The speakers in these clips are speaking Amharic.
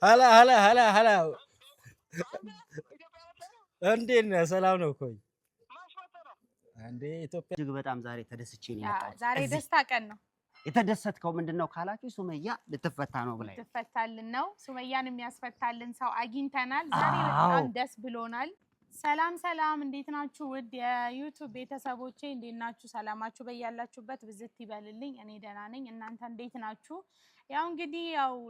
هلا እንዴት ነህ? ሰላም ነው እኮ እንዴ ኢትዮጵያ እጅግ በጣም ዛሬ ተደስቼ ነው የመጣሁት። ዛሬ ደስታ ቀን ነው። የተደሰትከው ምንድነው ካላችሁ ሱመያ ልትፈታ ነው ብለህ ልትፈታልን ነው። ሱመያን የሚያስፈታልን ሰው አግኝተናል። ዛሬ በጣም ደስ ብሎናል። ሰላም ሰላም፣ እንዴት ናችሁ? ውድ የዩቲዩብ ቤተሰቦቼ እንዴት ናችሁ? ሰላማችሁ በያላችሁበት ብዝት ይበልልኝ። እኔ ደህና ነኝ። እናንተ እንዴት ናችሁ? ያው እንግዲህ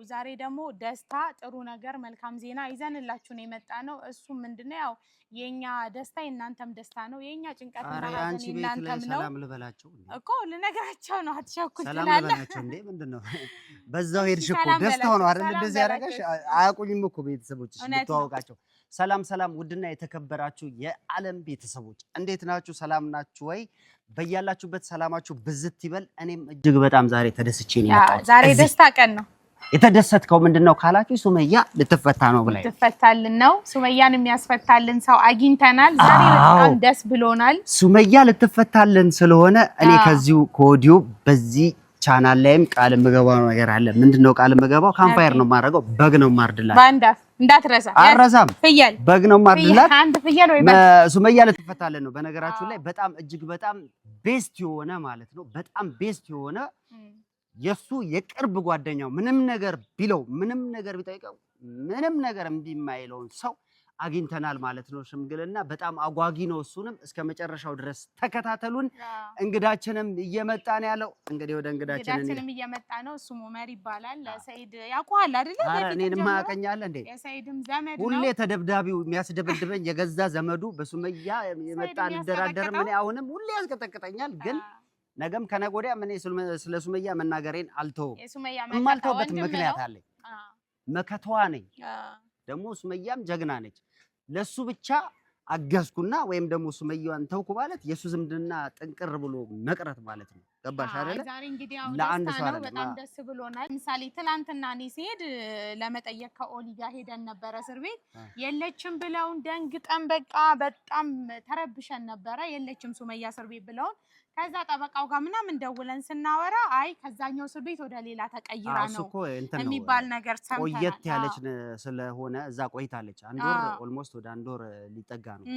ዛሬ ደግሞ ደስታ፣ ጥሩ ነገር፣ መልካም ዜና ይዘንላችሁ ነው የመጣነው። እሱ ምንድነው ያው የኛ ደስታ የእናንተም ደስታ ነው። የኛ ጭንቀትና ሀዘን እናንተም ነው። ሰላም ልበላቸው እኮ ልነግራቸው ነው። አትሸኩል ሰላም ልበላቸው እንዴ ምንድነው? በዛው ሄድሽ እኮ ደስታው ነው አይደል? እንደዚህ ያደረገሽ አያውቁኝም እኮ ቤተሰቦችሽ ብትዋወቃቸው። ሰላም ሰላም፣ ውድና የተከበራችሁ የዓለም ቤተሰቦች እንዴት ናችሁ? ሰላም ናችሁ ወይ? በያላችሁበት ሰላማችሁ ብዝት ይበል። እኔም እጅግ በጣም ዛሬ ተደስቼ ነው የመጣሁት። ዛሬ ደስታ ቀን ነው። የተደሰትከው ምንድነው ካላችሁ ሱመያ ልትፈታ ነው ብለህ ልትፈታልን ነው። ሱመያን የሚያስፈታልን ሰው አግኝተናል። ዛሬ በጣም ደስ ብሎናል። ሱመያ ልትፈታልን ስለሆነ እኔ ከዚሁ ከኦዲዮ በዚህ ቻናል ላይም ቃል የምገባው ነገር አለ። ምንድነው ቃል የምገባው? ካምፓየር ነው የማደርገው። በግ ነው የማርድላት። ባንዳፍ እንዳትረሳ። አረሳም ፍየል በግ ነው የማርድላት። አንድ ፍየል ወይ ሱመያ ልትፈታልን ነው። በነገራችሁ ላይ በጣም እጅግ በጣም ቤስት የሆነ ማለት ነው በጣም ቤስት የሆነ የሱ የቅርብ ጓደኛው ምንም ነገር ቢለው ምንም ነገር ቢጠይቀው ምንም ነገር እምቢ የማይለውን ሰው አግኝተናል ማለት ነው። ሽምግልና በጣም አጓጊ ነው። እሱንም እስከ መጨረሻው ድረስ ተከታተሉን። እንግዳችንም እየመጣ ነው ያለው። እንግዲህ ወደ እንግዳችንም እየመጣ ነው። እሱ ኡመር ይባላል። ሰይድ ያውቀዋል አይደል? እኔንማ ያውቀኛል እንዴ? የሰይድም ዘመድ ነው። ሁሌ ተደብዳቢው የሚያስደበድበኝ የገዛ ዘመዱ በሱመያ የመጣ አልደራደርም። እኔ አሁንም ሁሌ ያስቀጠቅጠኛል ግን ነገም ከነገ ወዲያ ምን ስለ ሱመያ መናገሬን አልተውም። የማልተውበት ምክንያት አለኝ። መከታዋ ነኝ። ደግሞ ሱመያም ጀግና ነች። ለሱ ብቻ አገዝኩና ወይም ደግሞ ሱመያዋን ተውኩ ማለት የሱ ዝምድና ጥንቅር ብሎ መቅረት ማለት ነው። ገባሽ አይደለ? ዛሬ እንግዲህ ለአንድ ሰው በጣም ደስ ብሎናል። ለምሳሌ ትላንትና እኔ ሲሄድ ለመጠየቅ ከኦሊ ጋር ሄደን ነበር እስር ቤት። የለችም ብለውን ደንግጠን በቃ በጣም ተረብሸን ነበረ። የለችም ሱመያ እስር ቤት ብለውን ከዛ ጠበቃው ጋር ምናምን ደውለን ስናወራ አይ ከዛኛው እስር ቤት ወደ ሌላ ተቀይራ ነው የሚባል ነገር ሰምተናል። ቆየት ያለች ስለሆነ እዛ ቆይታለች። አንድ ወር ኦልሞስት ወደ አንድ ወር ሊጠጋ ነው።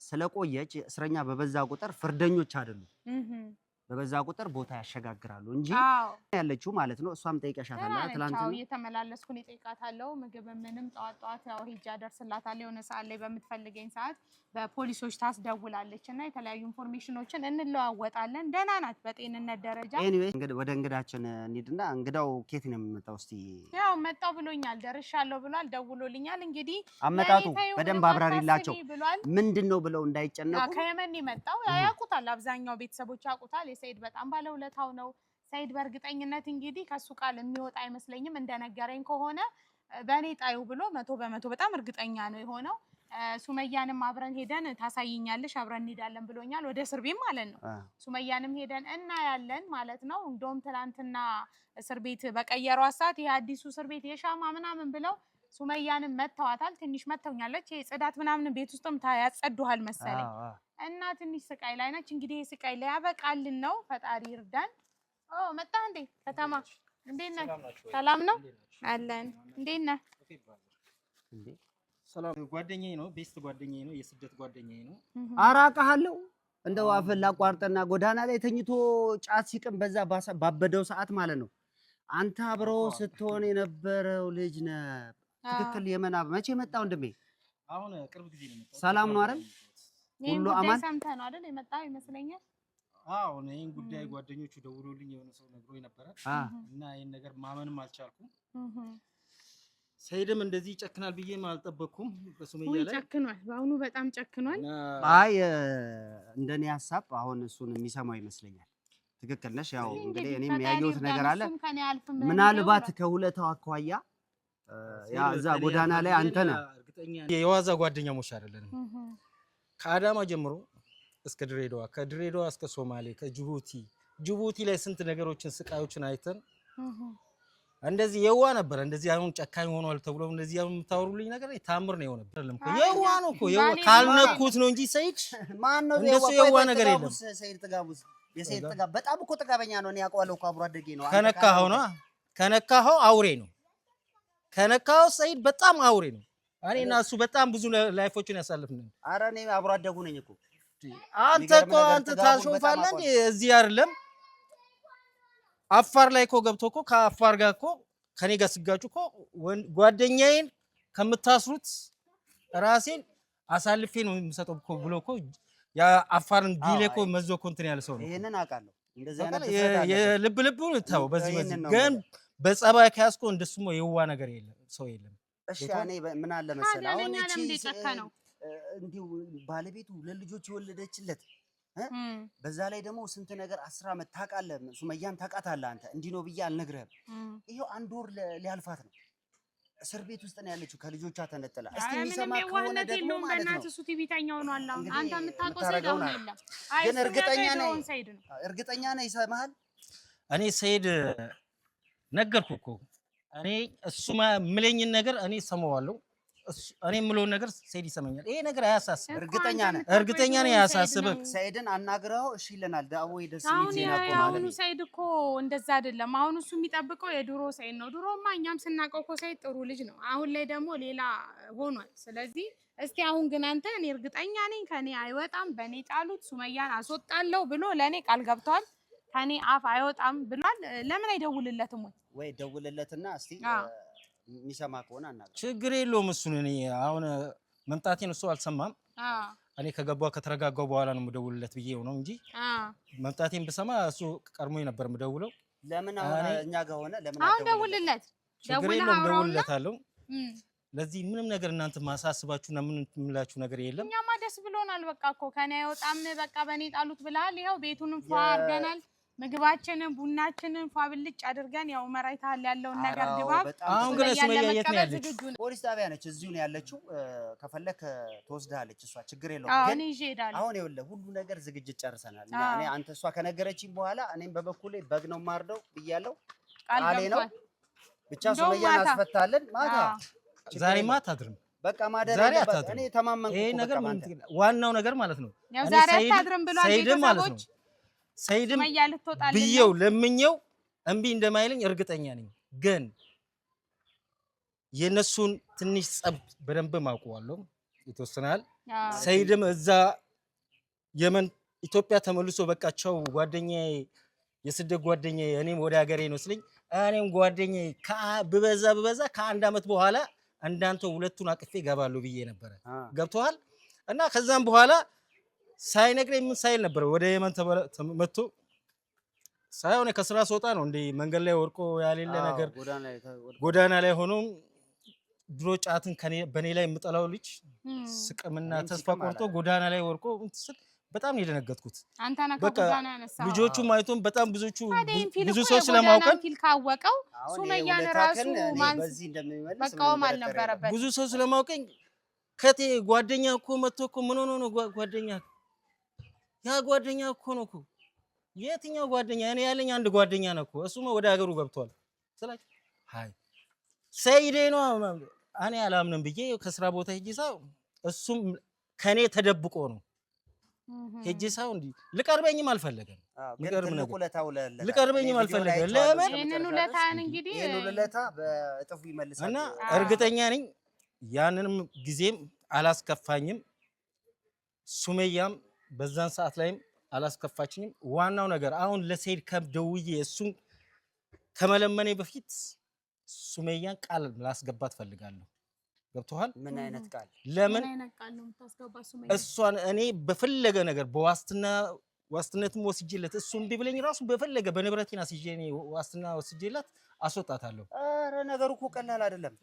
ስለቆየች እስረኛ በበዛ ቁጥር ፍርደኞች አይደሉም። በበዛ ቁጥር ቦታ ያሸጋግራሉ እንጂ ያለችው ማለት ነው። እሷም ጠይቀሻታል ትላንት ነው እየተመላለስኩ ነው ጠይቃታለሁ። ምግብ ምንም ጧት ያው ሂጅ አደርስላታለሁ። የሆነ ሰዓት ላይ በምትፈልገኝ ሰዓት በፖሊሶች ታስደውላለች እና የተለያዩ ኢንፎርሜሽኖችን እንለዋወጣለን። ደህና ናት በጤንነት ደረጃ። ኤኒዌይ ወደ እንግዳችን እንሂድና እንግዳው ኬት ነው የሚመጣው? እስቲ ያው መጣው ብሎኛል፣ ደርሻለሁ ብሏል፣ ደውሎልኛል። እንግዲህ አመጣጡ በደንብ አብራሪላቸው ምንድነው ብለው እንዳይጨነቁ። ከየመን የመጣው ያውቁታል፣ አብዛኛው ቤተሰቦች ያውቁታል። ሰይድ በጣም ባለውለታው ነው። ሰይድ በእርግጠኝነት እንግዲህ ከሱ ቃል የሚወጣ አይመስለኝም። እንደነገረኝ ከሆነ በእኔ ጣዩ ብሎ 100% በጣም እርግጠኛ ነው የሆነው። ሱመያንም አብረን ሄደን ታሳይኛለሽ አብረን እንሄዳለን ብሎኛል። ወደ እስር ቤት ማለት ነው። ሱመያንም ሄደን እናያለን ማለት ነው። እንደውም ትላንትና እስር ቤት በቀየሯት ሰዓት ይሄ አዲሱ እስር ቤት የሻማ ምናምን ብለው ሱመያንም መተዋታል። ትንሽ መተውኛለች። ጽዳት ምናምን ቤት ውስጥም ያጸዱሃል መሰለኝ እና ትንሽ ስቃይ ላይ ነች። እንግዲህ ስቃይ ላይ ያበቃልን ነው። ፈጣሪ ይርዳን። መጣ እንዴ ከተማ እንዴት ነህ? ሰላም ነው አለን። እንዴት ነህ? እንዴ ሰላም። ጓደኛዬ ነው፣ ቤስት ጓደኛዬ ነው፣ የስደት ጓደኛዬ ነው። አራቃለሁ እንደው አፈላ ቋርጠና ጎዳና ላይ ተኝቶ ጫት ሲቅም በዛ ባበደው ሰዓት ማለት ነው። አንተ አብሮ ስትሆን የነበረው ልጅ ነህ። ትክክል። የመናብ መቼ መጣው እንደሜ? አሁን ቅርብ ጊዜ ነው የመጣው። ሰላም ነው አይደል? ሁሉ አማን ሰምተህ ነው አይደል የመጣው ይመስለኛል። አዎ ይሄን ጉዳይ ጓደኞቹ ደውሎልኝ የሆነ ሰው ነግሮኝ ነበር እና ይሄን ነገር ማመንም አልቻልኩም። ሰይድም እንደዚህ ጨክናል ብዬም አልጠበቅኩም። በሱመያ ላይ ጨክኗል። በአሁኑ በጣም ጨክኗል። አይ እንደኔ ሐሳብ አሁን እሱን የሚሰማው ይመስለኛል። ትክክል ነሽ። ያው እንግዲህ እኔም ያየሁት ነገር አለ። ምናልባት ከሁለታው አኳያ ያ እዛ ጎዳና ላይ አንተ ነህ እርግጠኛ የዋዛ ጓደኛሞች አይደለንም። ከአዳማ ጀምሮ እስከ ድሬዳዋ፣ ከድሬዳዋ እስከ ሶማሌ፣ ከጅቡቲ ላይ ስንት ነገሮችን ስቃዮችን አይተን እንደዚህ የዋ ነበር። እንደዚህ አሁን ጨካኝ ሆኗል ተብሎ እንደዚህ አሁን የምታወሩልኝ ነገር ታምር ነው የሆነው። አይደለም እኮ የዋ ነው እኮ የዋ ካልነኩት ነው እንጂ ሰይድ ማን ነው እንደሱ የዋ ነገር የለም። ሰይድ ጥጋቡስ የሰይድ ጥጋብ በጣም እኮ ጥጋበኛ ነው። እኔ ያውቀዋለሁ እኮ አብሮ አደጌ ነው። ከነካኸው አውሬ ነው። ከነካው ሰይድ በጣም አውሬ ነው። እኔ እና እሱ በጣም ብዙ ላይፎችን ያሳልፍን። ኧረ እኔ አብሮ አደጉ ነኝ እኮ። አንተ ታሾፋለህ እንዴ? እዚህ አይደለም አፋር ላይ እኮ ገብቶ እኮ ከአፋር ጋር እኮ ከኔ ጋር ስጋጩ እኮ ጓደኛዬን ከምታስሩት ራሴን አሳልፌ ነው የምሰጠው እኮ ብሎ እኮ ያ አፋርን ዲሌ እኮ መዞ እኮ እንትን ያለ ሰው ነው። ይሄንን አውቃለሁ። እንደዚህ አይነት የልብ ነው በዚህ ግን በጸባይ ከያዝኮ እንደሱም የዋ ነገር የለም ሰው የለም። እሺ እኔ ምን አለ መሰለህ አሁን እንዲሁ ባለቤቱ ለልጆች የወለደችለት በዛ ላይ ደግሞ ስንት ነገር 10 አመት ታውቃለህ። ሱመያን ታውቃታለህ አንተ። እንዲህ ነው ብዬ አልነግርህም። ይሄው 1 ወር ሊያልፋት ነው። እስር ቤት ውስጥ ነው ያለችው ከልጆቿ ተነጥላ። እስቲ የሚሰማ ከሆነ ደግሞ ማለት ነው እናት እሱ ቲቪታኛው ነው አላህ አንተ የምታውቀው ሰይድ ነው የለም። ግን እርግጠኛ ነኝ ይሰማሃል። እኔ ሰይድ ነገርኩህ እኮ እኔ እሱ ምለኝን ነገር እኔ ሰማዋለሁ። እኔ የምለውን ነገር ሰይድ ይሰማኛል። ይሄ ነገር አያሳስብም። እርግጠኛ ነኝ አያሳስብም። ሰይድን አናግረው እሺ ይለናል። ዳው ይደስ አሁን ሰይድ እኮ እንደዛ አይደለም። አሁን እሱ የሚጠብቀው የድሮ ሰይድ ነው። ድሮማ እኛም ስናቀው እኮ ሰይድ ጥሩ ልጅ ነው። አሁን ላይ ደግሞ ሌላ ሆኗል። ስለዚህ እስቲ አሁን ግን አንተ እኔ እርግጠኛ ነኝ ከኔ አይወጣም፣ በኔ ጣሉት፣ ሱመያን አስወጣለሁ ብሎ ለኔ ቃል ገብቷል። ከኔ አፍ አይወጣም ብሏል። ለምን አይደውልለትም ወይ ደውልለትና እስቲ የሚሰማ ከሆነ አናግረው። ችግር የለውም። እሱን እኔ አሁን መምጣቴን እሱ አልሰማም። እኔ ከገባው ከተረጋጋው በኋላ ነው የምደውልለት ብዬው ነው እንጂ መምጣቴን ብሰማ እሱ ቀድሞኝ ነበር የምደውለው። ለምን አሁን እኛ ጋር ሆነ ለምን አሁን ደውልለት። ችግር የለውም ደውልለታለሁ። ለዚህ ምንም ነገር እናንተ ማሳስባችሁና ምን የምላችሁ ነገር የለም። እኛማ ደስ ብሎናል። በቃ እኮ ከኔ አይወጣም በቃ በኔ ጣሉት ብለሃል። ይኸው ቤቱንም ፏ አድርገናል። ምግባችንን ቡናችንን ፏ ብልጭ አድርገን ያው መራይታል ያለውን ነገር ድባብ። አሁን ግን ሱመያ የት ነው ያለችው? ፖሊስ ጣቢያ ነች። እዚሁ ነው ያለችው። ከፈለክ ትወስድሃለች እሷ። ችግር የለውም። ግን አሁን ይኸውልህ ሁሉ ነገር ዝግጅት ጨርሰናል። እኔ አንተ እሷ ከነገረችኝ በኋላ እኔም በበኩሌ በግ ነው ማርደው ብያለሁ። ቃሌ ነው። ብቻ ሱመያን አስፈታለን። ማታ ዛሬ ማታ አድርም በቃ ማደር ያለበት እኔ ተማመንኩ። ይሄ ነገር ዋናው ነገር ማለት ነው። ያው ዛሬ አታድርም ብሏል ቤተሰቦች። ሰይድም ብየው ለምኘው እምቢ እንደማይለኝ እርግጠኛ ነኝ። ግን የነሱን ትንሽ ጸብ በደንብ ማውቀዋለሁ ይተወሰናል። ሰይድም እዛ የመን ኢትዮጵያ ተመልሶ በቃቸው ጓደኛዬ የስደት ጓደኛዬ እኔም ወደ ሀገሬ ነው ስለኝ እኔም ጓደኛዬ በበዛ ከአንድ አመት በኋላ እንዳንተ ሁለቱን አቅፌ ገባለሁ ብዬ ነበር። ገብቷል። እና ከዛም በኋላ ሳይነግረኝ ምን ሳይል ነበር ወደ የመን ተመቶ ሳይሆን ከስራ ስወጣ ነው እንዴ መንገድ ላይ ወርቆ ያሌለ ነገር ጎዳና ላይ ሆኖ ድሮ ጫትን በኔ ላይ የምጠላው ልጅ ስቅምና ተስፋ ቆርጦ ጎዳና ላይ ወርቆ በጣም ነው የደነገጥኩት። አንተና ከጎዳና ያነሳው ልጆቹም አይቶም በጣም ብዙ ሰው ስለማውቀው ካወቀው ሱመያን ራሱ ማን በዚህ እንደሚመልስ መቃወም አልነበረበት። ብዙ ሰው ስለማውቀኝ ከቴ ጓደኛ እኮ መጥቶ እኮ ምን ሆኖ ነው ጓደኛ ያ ጓደኛ እኮ ነው እኮ የትኛው ጓደኛ? እኔ ያለኝ አንድ ጓደኛ ነው እኮ እሱማ ወደ ሀገሩ ገብቷል ስላችሁ ሃይ ሰይዴ ነው እኔ አላምንም ብዬ ከስራ ቦታ ሄጄ ሳው እሱም ከኔ ተደብቆ ነው ሄጄ ሳው እንዴ ልቀርበኝም አልፈለገም። ልቀርበኝም አልፈለገም። ለምን ይሄንን ውለታን እንግዲህ ይሄንን ውለታ በእጥፉ ይመልሳል እና እርግጠኛ ነኝ ያንንም ጊዜም አላስከፋኝም። ሱመያም በዛን ሰዓት ላይም አላስከፋችኝም። ዋናው ነገር አሁን ለሰይድ ከደውዬ እሱን ከመለመኔ በፊት ሱመያን ቃል ላስገባት ፈልጋለሁ። ገብቶሃል? ምን አይነት ቃል? ለምን አይነት ቃል ነው የምታስገባት ሱመያ? እሷን እኔ በፈለገ ነገር ዋስትነትም ወስጄለት እሱ እምቢ ብለኝ ራሱ በፈለገ በንብረቴና ሲጄ እኔ ዋስትና ወስጄላት አስወጣታለሁ። ኧረ ነገሩ እኮ ቀላል አይደለም።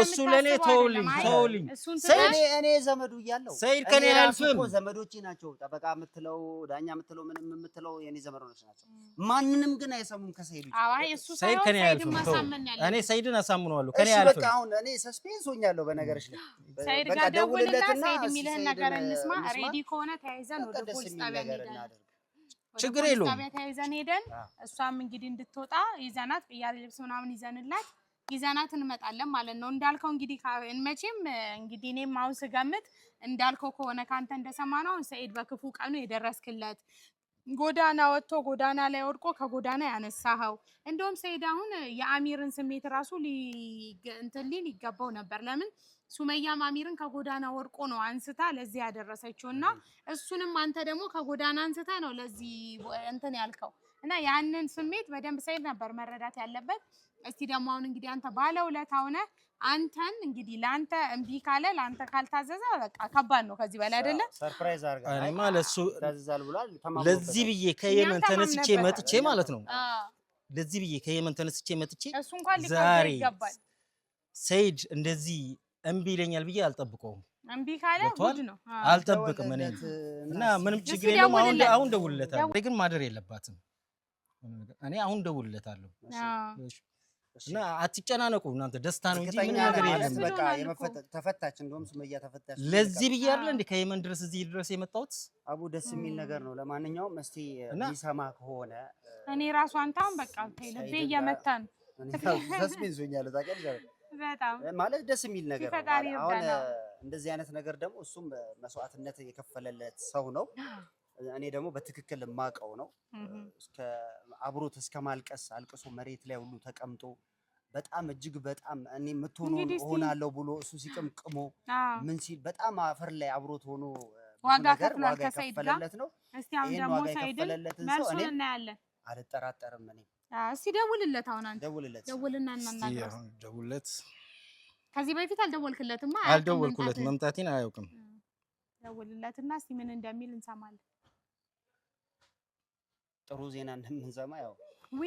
እሱ ለኔ ተውልኝ። እኔ ዘመዱ እያለሁ ሰይድ ከኔ አልፍም። ዘመዶቼ ናቸው። ጠበቃ የምትለው ዳኛ የምትለው ምንም የምትለው የኔ ዘመዶች ናቸው። ማንንም ግን አይሰሙም ከሰይድ። ሰይድ ከኔ አልፍም። እኔ ሰይድን አሳምነዋለሁ። ከኔ አልፍም። በቃ አሁን እኔ ሰስፔንስ ሆኛለሁ በነገርሽ ላይ። ሰይድ ጋር ደውልለትና ሰይድ የሚልህን ነገር እንስማ። ሬዲ ከሆነ ተያይዘን ወደ ፖሊስ ጣቢያ እንሄዳለን። ችግር የለውም። ጣቢያ ተያይዘን ሄደን እሷም እንግዲህ እንድትወጣ ይዘናት ቅያሬ ልብስ ምናምን ይዘናት እንመጣለን ማለት ነው። እንዳልከው እንግዲህ መቼም እንግዲህ እኔም አሁን ስገምት እንዳልከው ከሆነ ካንተ እንደሰማነው ሰይድ በክፉ ቀኑ የደረስክለት ጎዳና ወጥቶ ጎዳና ላይ ወድቆ ከጎዳና ያነሳኸው እንደውም ሰይድ አሁን የአሚርን ስሜት ራሱ እንትን ሊል ይገባው ነበር። ለምን ሱመያም አሚርን ከጎዳና ወድቆ ነው አንስታ ለዚህ ያደረሰችውና እሱንም አንተ ደግሞ ከጎዳና አንስታ ነው ለዚህ እንትን ያልከው እና ያንን ስሜት በደንብ ሰይድ ነበር መረዳት ያለበት። እስቲ ደግሞ አሁን እንግዲህ አንተ ባለውለታው ነህ። አንተን እንግዲህ ላንተ እምቢ ካለ ላንተ ካልታዘዘ በቃ ከባድ ነው ከዚህ በላይ አይደለ? ሰርፕራይዝ አርጋ እኔ ማለት እሱ ታዘዛል ብሏል። ለዚህ ብዬ ከየመን ተነስቼ መጥቼ ማለት ነው ለዚህ ብዬ ከየመን ተነስቼ መጥቼ እሱ እንኳን ሊቀበል ይገባል። ሰይድ እንደዚህ እምቢ ይለኛል ብዬ አልጠብቀውም። እምቢ ካለ ጉድ ነው አልጠብቅም እኔ እና ምንም ችግር የለም። አሁን ደውልለታለሁ ግን ማደር የለባትም እኔ አሁን ደውልለታለሁ እና አትጨናነቁ እናንተ ደስታ ነው እንጂ ምን ነገር የለም። በቃ ተፈታች እንደውም ሱመያ ተፈታች። ለዚህ ብዬ አይደል እንዴ ከየመን ድረስ እዚህ ድረስ የመጣሁት። አቡ ደስ የሚል ነገር ነው። ለማንኛውም እስቲ ሊሰማ ከሆነ እኔ ራሱ አንታውን በቃ ልቤ እየመታ ነው። ሰስፔንስ ሆኛለሁ ታውቂያለሽ። በጣም ማለት ደስ የሚል ነገር ነው። አሁን እንደዚህ አይነት ነገር ደግሞ እሱም መስዋዕትነት የከፈለለት ሰው ነው። እኔ ደግሞ በትክክል የማውቀው ነው። እስከ አብሮት እስከ ማልቀስ አልቅሶ መሬት ላይ ሁሉ ተቀምጦ በጣም እጅግ በጣም እኔ የምትሆኑ ሆናለሁ ብሎ እሱ ሲቀምቅሞ ምን ሲል በጣም አፈር ላይ አብሮት ሆኖ ዋጋ ከፈለለት ነው። እስቲ አሁን ደግሞ ሰይድን መልሱን እናያለን። አልጠራጠርም እኔ። እስቲ ደውልለት። አሁን አንተ ደውልና እናናግረው። ደውልለት። ከዚህ በፊት አልደወልክለትማ? አልደወልኩለት፣ መምጣቴን አያውቅም። ደውልለትና እስቲ ምን እንደሚል እንሰማለን። ጥሩ ዜና እንደምንሰማ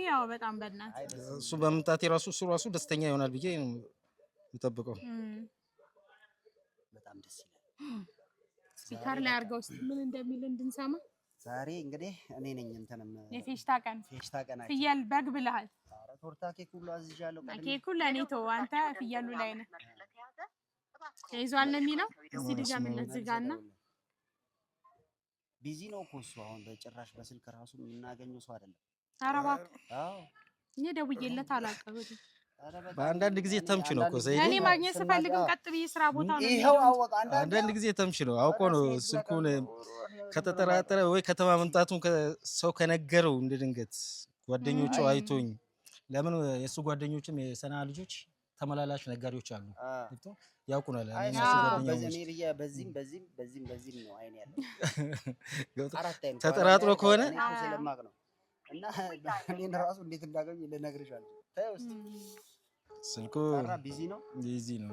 ያው በጣም በእናት እሱ በመምጣቴ እሱ ራሱ ደስተኛ ይሆናል ብዬ ነው የምጠብቀው። በጣም ደስ ይላል። ስፒከር ላይ አድርገው እስቲ ምን እንደሚል እንድንሰማ። ዛሬ እንግዲህ እኔ ነኝ እንትንም የፌሽታ ቀን ፍየል በግ ብለሃል። ኧረ ቶርታ ኬክ ሁሉ አዝዣለሁ። ኬኩ ለኔ ተው አንተ ፍየሉ ላይ ነህ። ተይዟል ነው የሚለው። እስቲ ድገምለት ዝጋና። ቢዚ ነው እኮ እሱ አሁን በጭራሽ በስልክ ራሱ የምናገኘው ሰው አይደለም። ኧረ እባክህ እኔ ደውዬለት አላውቅም። በአንዳንድ ጊዜ ተምች ነው እኮ ሰይድ። እኔ ማግኘት ስፈልግም ቀጥ ብዬ ስራ ቦታ ነው። ይሄው አወቀ። አንዳንድ ጊዜ ተምች ነው አውቆ ነው ስልኩን ከተጠራጠረ ወይ ከተማ መምጣቱን ሰው ከነገረው እንደ ድንገት ጓደኞቹ አይቶኝ። ለምን የሱ ጓደኞችም የሰና ልጆች ተመላላሽ ነጋዴዎች አሉ ያውቁናል። በዚህም ነው አይኔ ያለው ተጠራጥሮ ከሆነ ስለማቅ ነው። እና እኔን ራሱ እንዴት እንዳገኝ ልነግርሽ አልኩ። ታዩ እስቲ ስልኩ ቢዚ ነው።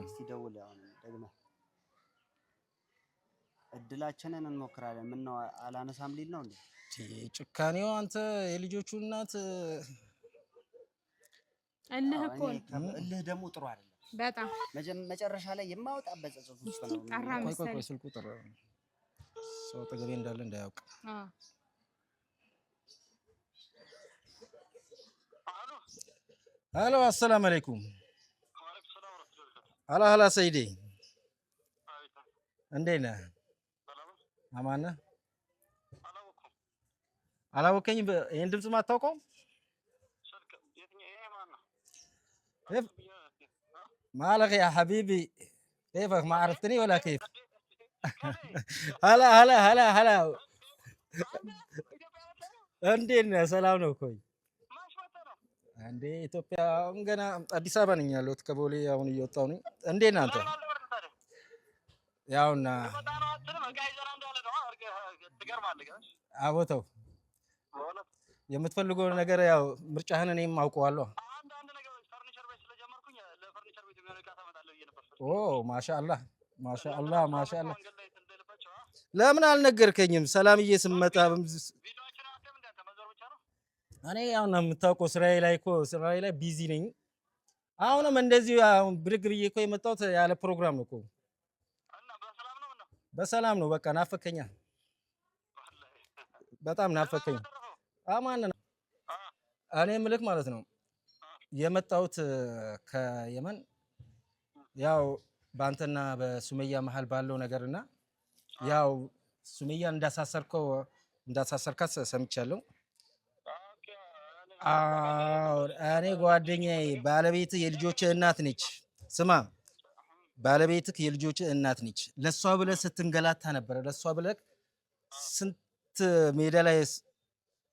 እስቲ ደውል አሁን ደግመህ እድላችንን እንሞክራለን። ምን ነው አላነሳም ሊል ነው እንዴ? ጭካኔው አንተ የልጆቹ እናት እልህ እኮ እልህ ደግሞ ጥሩ አይደለም። በጣም መጨረሻ ላይ የማወጣበት ጸጸት ውስጥ ነው። ቆይ ስልኩ ጥሩ ሰው ተገቢ እንዳለ እንዳያውቅ። ሄሎ አሰላሙ አለይኩም። ሀላ ሰይዴ እንዴት ነህ? አማን ነህ? አላወቀኝም። ይሄን ድምጽ ማታውቀውም? مالك يا حبيبي كيفك ما عرفتني ولا كيف؟ هلا እንዴት ነህ? ሰላም ነው? ኮይ እንዴ ኢትዮጵያ ገና አዲስ አበባ ነኝ ያለሁት ከቦሌ አሁን እየወጣሁ ነኝ። እንዴት ነህ አንተ? ያውና አቦተው የምትፈልገው ነገር ያው ምርጫህን እኔም አውቀዋለሁ። ኦ ማሻአላህ ለምን አልነገርከኝም? ሰላምዬ ስመጣ እኔ ያው ነው የምታውቀው ስራዬ ላይ ቢዚ ነኝ። አሁንም እንደዚህ ብድግ ብዬ እኮ የመጣሁት ያለ ፕሮግራም ነው እኮ። በሰላም ነው። በቃ ናፈከኛ፣ በጣም ናፈከኝ። አማን ነው እኔ ምልክ ማለት ነው የመጣሁት ከየመን ያው በአንተና በሱመያ መሀል ባለው ነገርና ያው ሱመያ እንዳሳሰርካት ሰምቻለሁ። እኔ ጓደኛዬ ባለቤትህ የልጆችህ እናት ነች። ስማ ባለቤትህ የልጆችህ እናት ነች። ለሷ ብለህ ስትንገላታ ነበረ። ለሷ ብለህ ስንት ሜዳ ላይ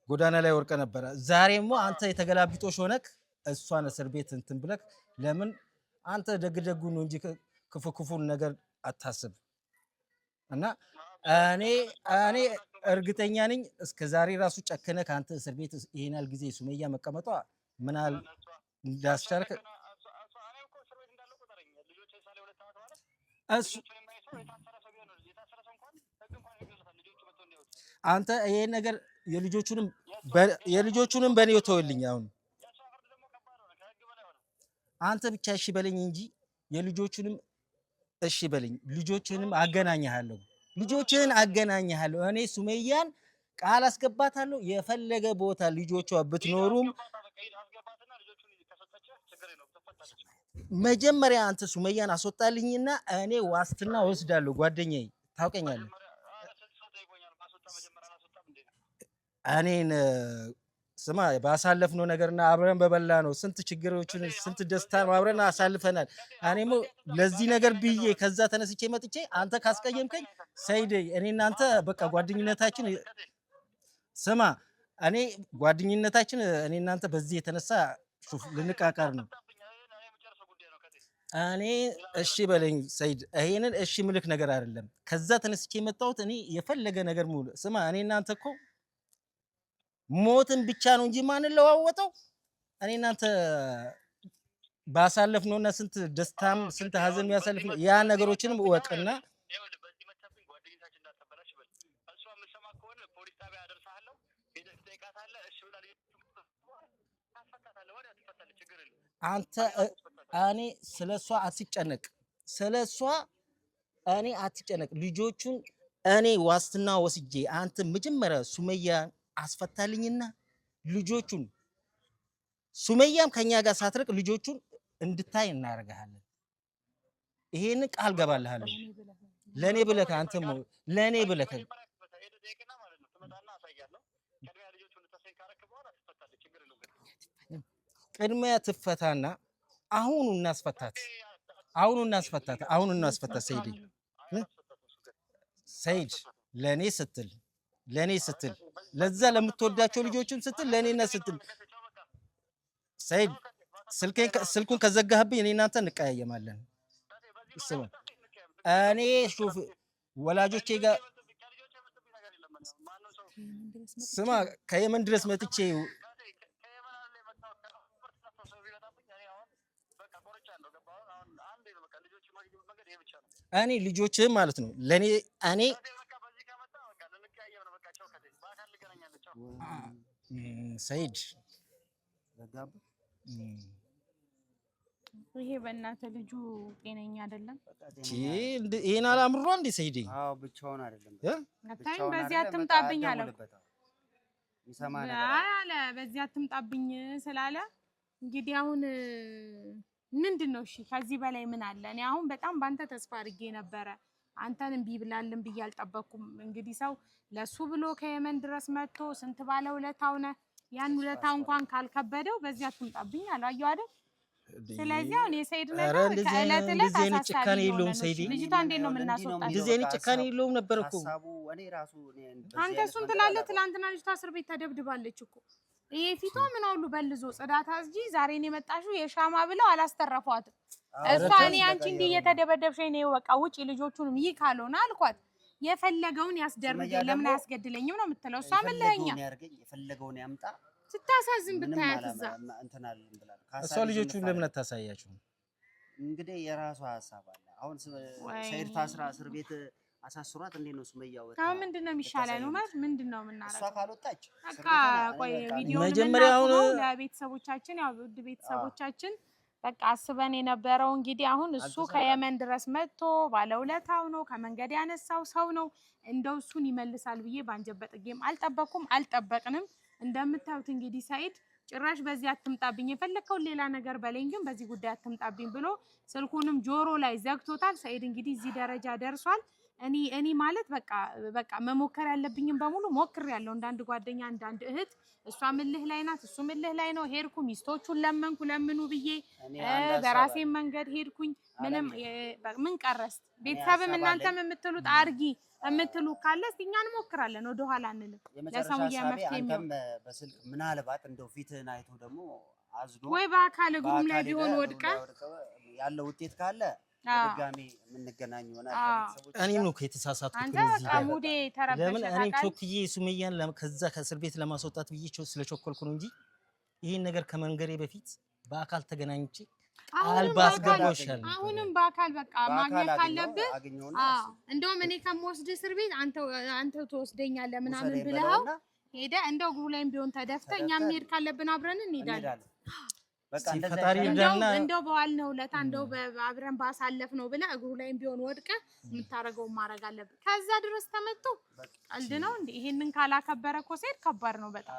ጎዳና ላይ ወርቀ ነበረ። ዛሬማ አንተ የተገላቢጦሽ ሆነክ እሷን እስር ቤት እንትን ብለክ ለምን አንተ ደግደጉን ነው እንጂ ክፉ ክፉን ነገር አታስብ። እና እኔ እርግጠኛ ነኝ እስከ ዛሬ ራሱ ጨከነክ አንተ እስር ቤት ይሄናል ጊዜ ሱመያ መቀመጧ ምናል እንዳስቻልክ አንተ ይሄን ነገር የልጆቹንም በኔ ተወልኝ። አሁን አንተ ብቻ እሺ በለኝ እንጂ የልጆቹንም እሺ በለኝ። ልጆችንም አገናኛለሁ፣ ልጆችን አገናኛለሁ። እኔ ሱመያን ቃል አስገባታለሁ። የፈለገ ቦታ ልጆቿ ብትኖሩም መጀመሪያ አንተ ሱመያን አስወጣልኝና እኔ ዋስትና ወስዳለሁ። ጓደኛዬ ታውቀኛለህ። እኔን ስማ ባሳለፍነው ነገርና አብረን በበላ ነው ስንት ችግሮችን ስንት ደስታ አብረን አሳልፈናል። እኔም ለዚህ ነገር ብዬ ከዛ ተነስቼ መጥቼ አንተ ካስቀየምከኝ ሰይድ እኔ እናንተ በቃ ጓደኝነታችን ስማ እኔ ጓደኝነታችን እኔ እናንተ በዚህ የተነሳ ልንቃቃር ነው። እኔ እሺ በለኝ ሰይድ፣ ይሄንን እሺ ምልክ ነገር አይደለም። ከዛ ተነስቼ የመጣሁት እኔ የፈለገ ነገር ሙሉ ስማ እኔ እናንተ እኮ ሞትን ብቻ ነው እንጂ ማንለዋወጠው እኔ እናንተ ባሳለፍነውና ስንት ደስታም ስንት ሀዘን ያሳልፍነው ያ ነገሮችንም ወቅና አንተ እኔ ስለሷ አትጨነቅ፣ ስለሷ እኔ አትጨነቅ። ልጆቹን እኔ ዋስትና ወስጄ አንተ መጀመሪያ ሱመያ አስፈታልኝና ልጆቹን ሱመያም ከኛ ጋር ሳትርቅ ልጆቹን እንድታይ እናደርጋለን። ይሄን ቃል ገባልሃለሁ። ለኔ ብለህ አንተም ለኔ ብለህ ቅድሚያ ትፈታና አሁኑ እናስፈታት። ሰይድ ለኔ ስትል ለዛ ለምትወዳቸው ልጆችም ስትል ለኔና ስትል ሰይድ ስልኩን ከዘጋህብኝ እኔ እናንተ እንቀያየማለን። እኔ ሹፍ ወላጆቼ ጋር ስማ ከየመን ድረስ መጥቼ እኔ ልጆችህም ማለት ነው ለኔ እኔ ሰይድ ይሄ በእናትህ ልጁ ጤነኛ አይደለም። ይሄን አላምሮ እንዴ ሰይድ? አዎ ብቻውን አይደለም። አታይም? በዚህ አትምጣብኝ አለ አለ በዚህ አትምጣብኝ ስላለ እንግዲህ አሁን ምንድነው? እሺ ከዚህ በላይ ምን አለ? እኔ አሁን በጣም ባንተ ተስፋ አድርጌ ነበረ። አንተን እምቢ ብላልን ብዬ አልጠበኩም። እንግዲህ ሰው ለሱ ብሎ ከየመን ድረስ መጥቶ ስንት ባለ ውለታው ነህ። ያን ውለታው እንኳን ካልከበደው በዚህ አትምጣብኝ አለ። አየሁ አይደል? ስለዚህ አሁን የሰይድ ነገር ከእለት እለት ጭካኔ የለውም። ሰይድ ልጅቷ እንዴት ነው የምናስወጣት? እንደዚህ ጭካኔ የለውም ነበር እኮ አንተ እሱን ትላለህ። ትናንትና ልጅቷ እስር ቤት ተደብድባለች እኮ። ይሄ ፊቷ ምን ሁሉ በልዞ ጽዳት አዝጂ ዛሬን የመጣሽው የሻማ ብለው አላስተረፏትም። እሷ እኔ አንቺ እንዲህ እየተደበደብሽ ነው በቃ ውጪ ልጆቹንም ይህ ካልሆነ አልኳት። የፈለገውን ያስደርገኝ ለምን አያስገድለኝም ነው የምትለው እሷ። ምን ለኛ የፈለገውን ያምጣ ስታሳዝን ብታያት እዛ እሷ ልጆቹን ለምን አታሳያችሁ? እንግዲህ የራሷ ሀሳብ አለ። አሁን ሰይድ ታስራ እስር ቤት አሳስሯት እንዴት ነው ሱመያ ወጣ? አሁን ምንድነው የሚሻለው? ማለት ምንድነው የምናረጋው? እሷ ካልወጣች በቃ ቆይ ቪዲዮውን መጀመሪያው ለቤተሰቦቻችን ያው ውድ ቤተሰቦቻችን በቃ አስበን የነበረው እንግዲህ አሁን እሱ ከየመን ድረስ መጥቶ ባለውለታው ነው፣ ከመንገድ ያነሳው ሰው ነው። እንደው እሱን ይመልሳል ብዬ ባንጀበጥ ጌም አልጠበቅኩም፣ አልጠበቅንም። እንደምታዩት እንግዲህ ሰይድ ጭራሽ በዚህ አትምጣብኝ የፈለከውን ሌላ ነገር በለኝ ግን በዚህ ጉዳይ አትምጣብኝ ብሎ ስልኩንም ጆሮ ላይ ዘግቶታል። ሰይድ እንግዲህ እዚህ ደረጃ ደርሷል። እኔ ማለት በቃ መሞከር ያለብኝም በሙሉ ሞክሬያለሁ። እንዳንድ ጓደኛ እንዳንድ እህት እሷ ምልህ ላይ ናት እሱ ምልህ ላይ ነው ሄድኩ ሚስቶቹን ለምኑ ብዬ በራሴ መንገድ ሄድኩኝ። ምንም ምን ቀረስ ቤተሰብም እናንተም የምትሉት አርጊ የምትሉ ካለ እኛ እንሞክራለን ወደ ኋላ አንልም። ለሰውዬ መፍትሄ ነው በስልክ ምናልባት እንደው ፊትህን አይቶ ደግሞ አዝዶ ወይ በአካል እግሩም ላይ ቢሆን ወድቀ ያለው ውጤት ካለ ድጋሚ የምንገናኝ ይሆናል። እኔም ነው የተሳሳትኩት እዚህ ጋር ሙዴ ተረበሸ። ለምን እኔ ቾክዬ ሱመያን ከዛ ከእስር ቤት ለማስወጣት ብዬ ስለቾኮልኩ ነው እንጂ ይሄን ነገር ከመንገሬ በፊት በአካል ተገናኝቼ አልባስገባሻል። አሁንም በአካል በቃ ማግኘት ካለብህ እንደውም እኔ ከምወስድ እስር ቤት አንተ ትወስደኛለህ ምናምን ብለኸው ሄደ እንደው እግሩ ላይም ቢሆን ተደፍተህ እኛም መሄድ ካለብን አብረን እንሄዳለን። በቃ እንደው በዋልነው ለታ እንደው አብረን ባሳለፍነው ብለህ እግሩ ላይም ቢሆን ወድቀህ የምታረገው ማረግ አለብህ። ከዛ ድረስ ተመቶ ቀልድ ነው እንዴ? ይሄንን ካላከበረ እኮ ሴት ከባድ ነው በጣም።